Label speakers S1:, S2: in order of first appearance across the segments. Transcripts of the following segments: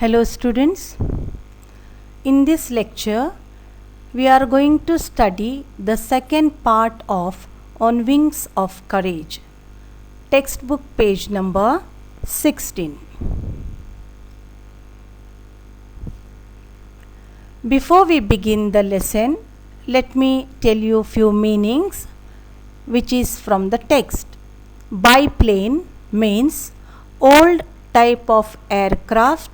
S1: Hello students, in this lecture we are going to study the second part of On Wings of Courage, textbook page number 16. Before we begin the lesson, let me tell you few meanings which is from the text. Biplane means old type of aircraft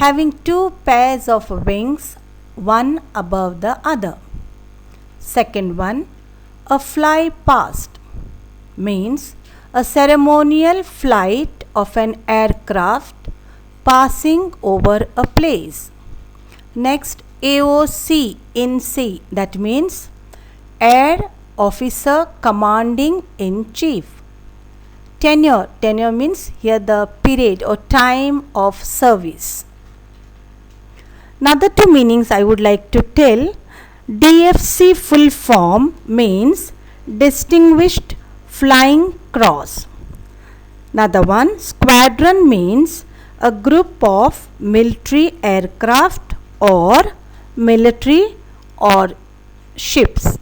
S1: having two pairs of wings, one above the other. Second one, a fly past means a ceremonial flight of an aircraft passing over a place. Next, AOC in sea, that means Air Officer Commanding in Chief. Tenure means here the period or time of service. Another two meanings I would like to tell. DFC full form means Distinguished Flying Cross. Another one, squadron means a group of military aircraft or military or ships.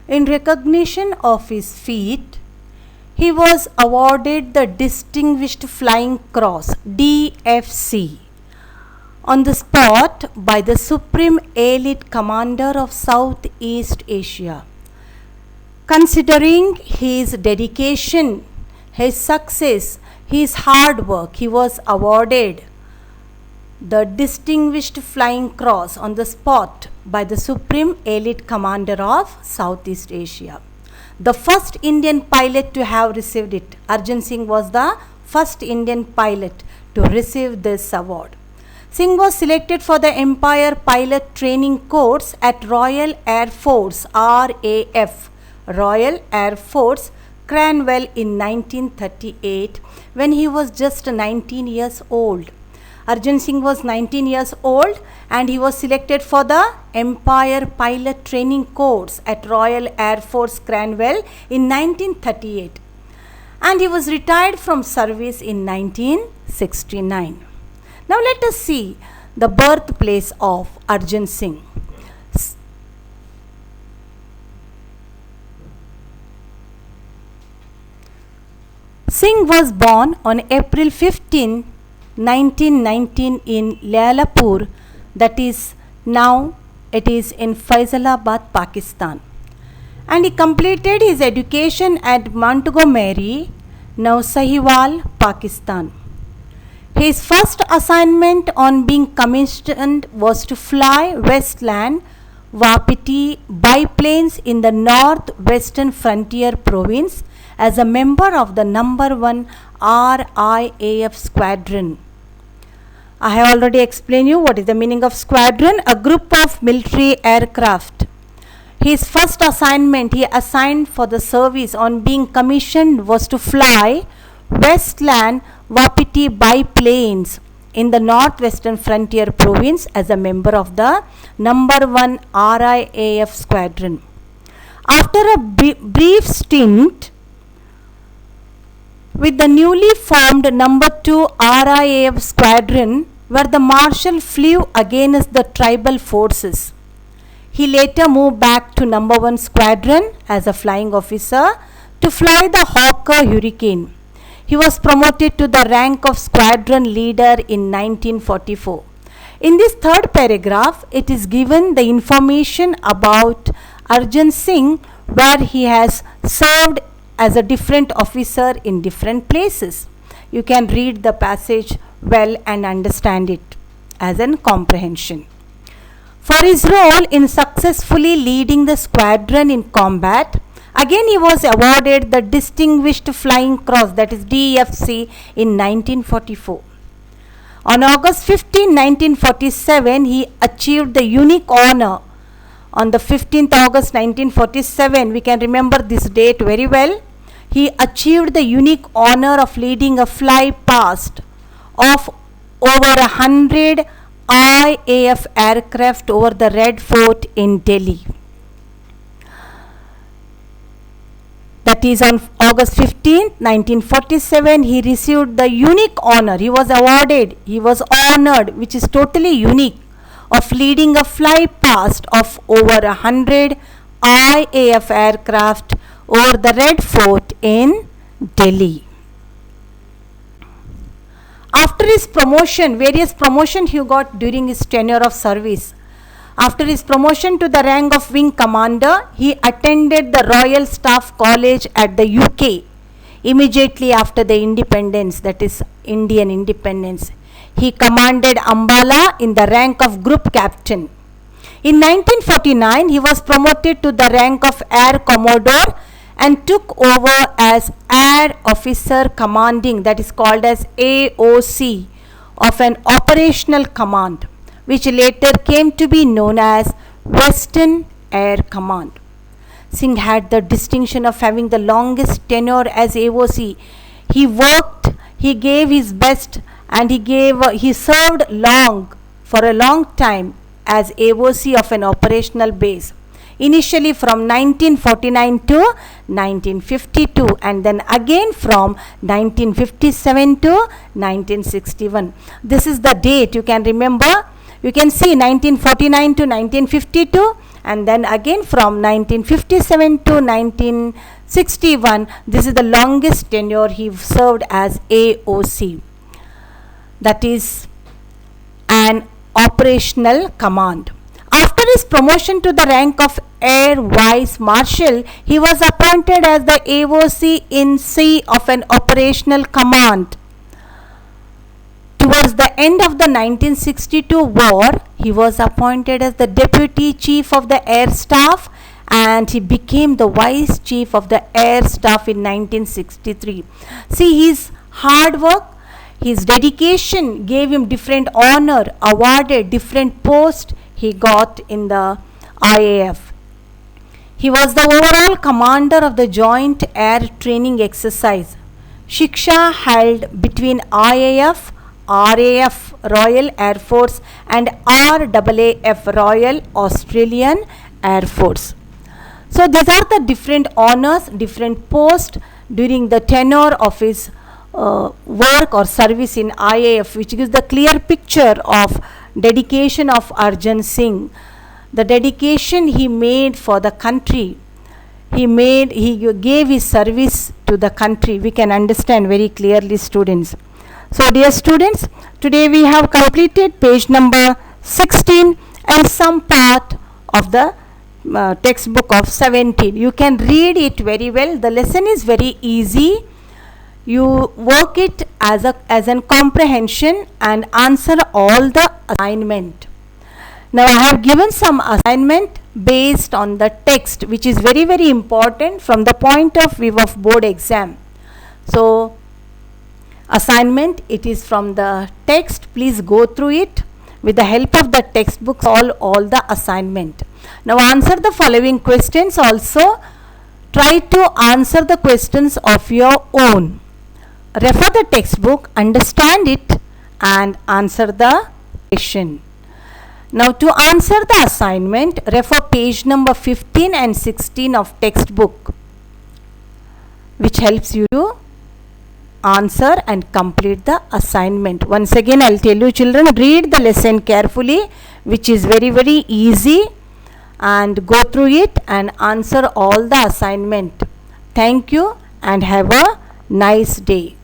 S1: In recognition of his feat, he was awarded the Distinguished Flying Cross DFC on the spot by the Supreme Elite Commander of Southeast Asia. Considering his dedication, his success, his hard work, he was awarded the Distinguished Flying Cross on the spot by the Supreme Elite Commander of Southeast Asia. The first Indian pilot to have received it. Arjun Singh was the first Indian pilot to receive this award. Singh was selected for the Empire Pilot Training Course at Royal Air Force RAF, Royal Air Force, Cranwell in 1938 when he was just 19 years old. Arjun Singh was 19 years old and he was selected for the Empire Pilot Training Course at Royal Air Force Cranwell in 1938 and he was retired from service in 1969. Now let us see the birthplace of Arjun Singh. Singh was born on April 15, 1919 in Lalapur, that is now it is in Faisalabad, Pakistan, and he completed his education at Montgomery, now Sahiwal, Pakistan. His first assignment on being commissioned was to fly Westland Wapiti biplanes in the Northwestern Frontier Province as a member of the number 1 RIAF squadron. I have already explained you what is the meaning of squadron, a group of military aircraft. His first assignment he assigned for the service on being commissioned was to fly Westland Wapiti biplanes in the Northwestern Frontier Province as a member of the number 1 RIAF squadron. After a brief stint with the newly formed number 2 RIAF squadron, where the marshal flew against the tribal forces, he later moved back to number 1 squadron as a flying officer to fly the Hawker Hurricane. He was promoted to the rank of squadron leader in 1944. In this third paragraph, it is given the information about Arjun Singh, where he has served as a different officer in different places. You can read the passage well and understand it as an comprehension. For his role in successfully leading the squadron in combat, again he was awarded the Distinguished Flying Cross, that is DFC, in 1944. On August 15, 1947, he achieved the unique honor. On the 15th August 1947, we can remember this date very well, he achieved the unique honor of leading a fly past of over 100 IAF aircraft over the Red Fort in Delhi. The That is on August 15th, 1947, he received the unique honor. He was awarded, he was honored, which is totally unique, of leading a fly past of over 100 IAF aircraft over the Red Fort in Delhi. After his promotion, various promotions he got during his tenure of service. After his promotion to the rank of wing commander, he attended the Royal Staff College at the UK immediately after the independence, that is Indian independence. He commanded Ambala in the rank of group captain. In 1949, he was promoted to the rank of Air Commodore and took over as Air Officer Commanding, that is called as AOC, of an operational command, which later came to be known as Western Air Command. Singh had the distinction of having the longest tenure as AOC. He worked, he gave his best, and he served for a long time as AOC of an operational base. Initially from 1949 to 1952, and then again from 1957 to 1961. This is the date you can remember. You can see 1949 to 1952, and then again from 1957 to 1961. This is the longest tenure he served as AOC. That is an operational command. After his promotion to the rank of Air Vice Marshal, he was appointed as the AOC in C of an operational command. Towards the end of the 1962 war, he was appointed as the Deputy Chief of the Air Staff, and he became the Vice Chief of the Air Staff in 1963. See, his hard work, his dedication gave him different honor, awarded different posts he got in the IAF. He was the overall commander of the Joint Air Training Exercise, Shiksha, held between IAF, RAF, Royal Air Force, and RAAF, Royal Australian Air Force. So these are the different honors, different posts during the tenure of his work or service in IAF, which gives the clear picture of dedication of Arjun Singh, the dedication he made for the country. He gave his service to the country. We can understand very clearly, students. So dear students, today we have completed page number 16 and some part of the textbook of 17. You can read it very well. The lesson is very easy. You work it as an comprehension and answer all the assignment. Now I have given some assignment based on the text, which is very, very important from the point of view of board exam. So assignment, it is from the text. Please go through it with the help of the textbooks, all the assignment. Now answer the following questions also. Try to answer the questions of your own. Refer the textbook, understand it, and answer the question. Now to answer the assignment, refer page number 15 and 16 of textbook, which helps you to answer and complete the assignment. Once again, I'll tell you, children, read the lesson carefully, which is very, very easy, and go through it and answer all the assignment. Thank you and have a nice day.